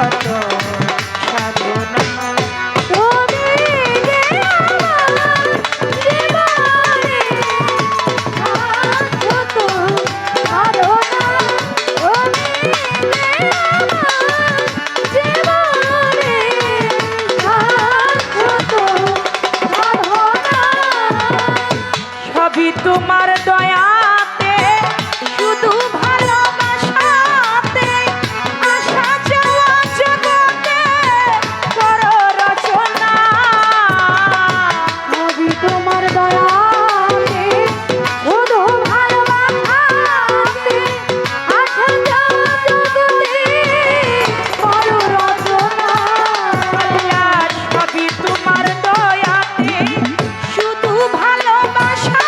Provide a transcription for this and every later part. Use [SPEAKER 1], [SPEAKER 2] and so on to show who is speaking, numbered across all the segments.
[SPEAKER 1] শত সাধনা তোমার দয়াতে শুধু ভালোবাসাতে আশা যাওয়া জগতে করো রচনা সবই তোমার দয়াতে শুধু ভালোবাসাতে আশা যাওয়া জগতে করো রচনা সবই তোমার দয়াতে শুধু ভালোবাসা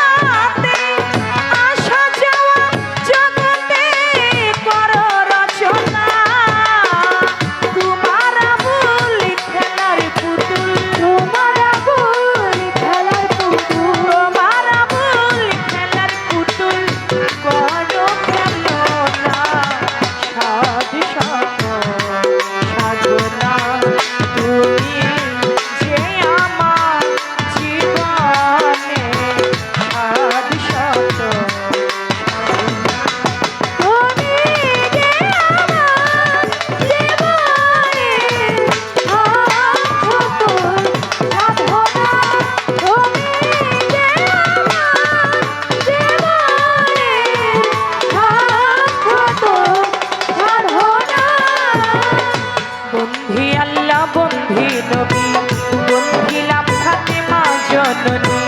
[SPEAKER 1] জননী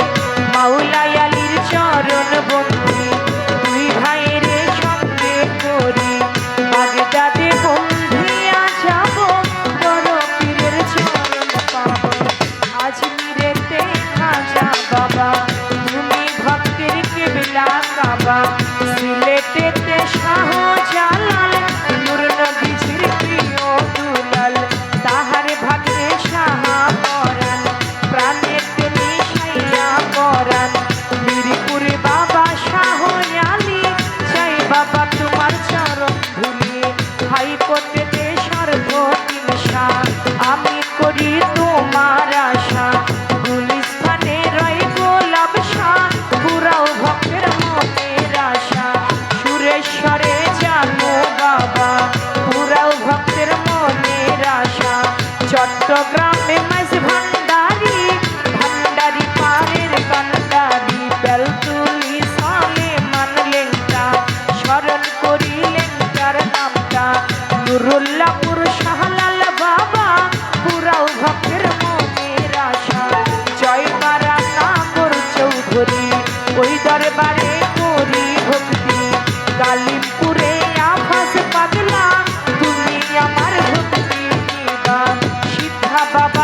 [SPEAKER 1] মাওলাই আলীর চরণ বন্ধি দুই ভাইয়ের সঙ্গে করি বাগদাদে বন্ধিয়া যাব বড় পীরের চরণ পাব আজমিরেতে খাজা বাবা তুমি ভক্তের কেবলা কাবা সিলেটেতে শাহজালাল নূর নবীজির প্রিয় দুলাল তাহার ভাগ্যে সাহা পরাণ প্রাণের মিরপুরে বাবা শাহ আলী চাই বাবা তোমার চরণ ধুলি হাইকোর্টে সর্বদিন শাহ আমি করি তোমার আশা গুলিস্তানে রয় গোলাপ শাহ পুরাও ভক্তের মনের আশা সুরেশ্বরে জানো বাবা পুরাও ভক্তের মনের আশা চট্টগ্রামে মাঝ ভান্ডারি ভান্ডারি পারের কান্ডারি বেলতুলি সালে মানলেংটা স্মরণ করিলেন তার নামটা নুরুল্লাহপুর শাহলাল বাবা পুরাও ভক্তের মনের আশা জয় মারা নাগর চৌধুরী ওই দরবারে করি ভক্তি কালিমপুরে আভাস পাগলা তুমি আমার ভক্তি নিবা সিদ্ধা বাবা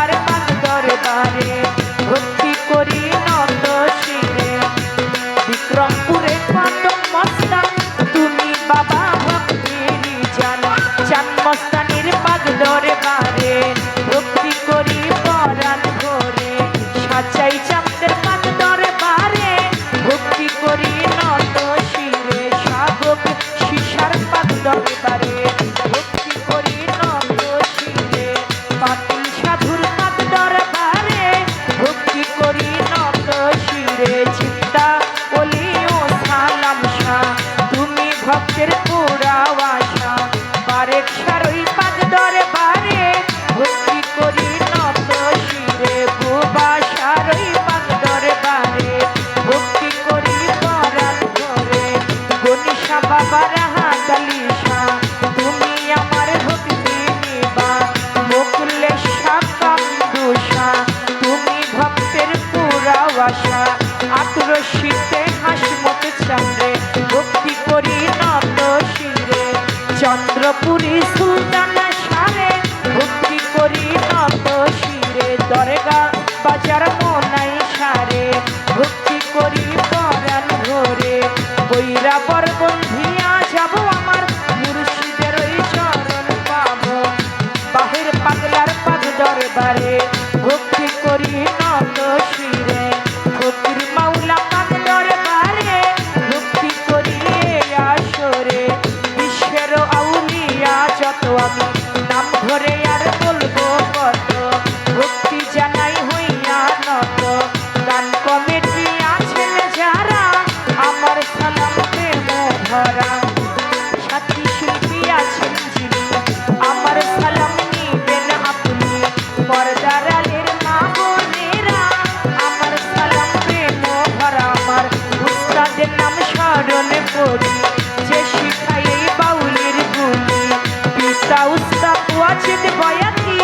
[SPEAKER 1] সাজিদ বয়াতি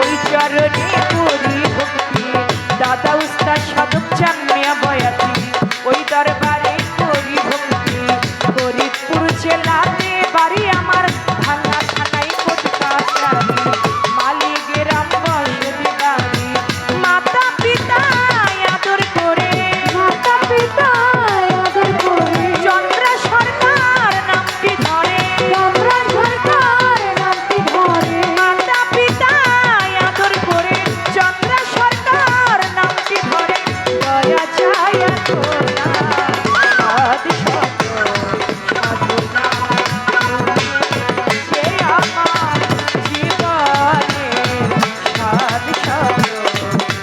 [SPEAKER 1] ওই চরণে করি ভক্তি দাদা উস্তাদ সাধক চান মিয়া বয়াতি ওই দরবারে করি ভক্তি ফরিদপুর জেলাতে বাড়ি আমার ভাঙা থানায় কোটকাছারি মালিগ্রাম বসতি বাড়ি মাতা পিতা আদর করে চন্দ্র সরকার নামটি ধরে মাতা পিতা আদর করে চন্দ্র সরকার নামটি ধরে দয়া চায় তোরা সাধু সাধনা যে আমার জীবনে সাধু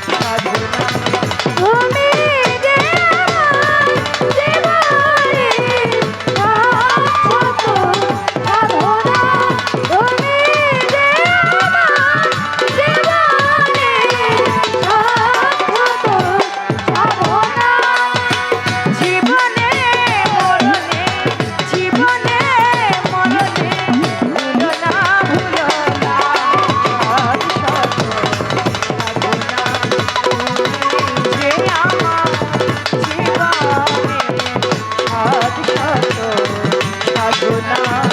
[SPEAKER 1] সাধনা
[SPEAKER 2] তুমি যে আমার জীবনে সাধক সাধনা তুমি যে আমার জীবনে সাধক সাধনা
[SPEAKER 1] জীবনে মরণে ভুলো না ভুলো না সাধু সাধনা যে আমার জীবনে সাধু সাধনা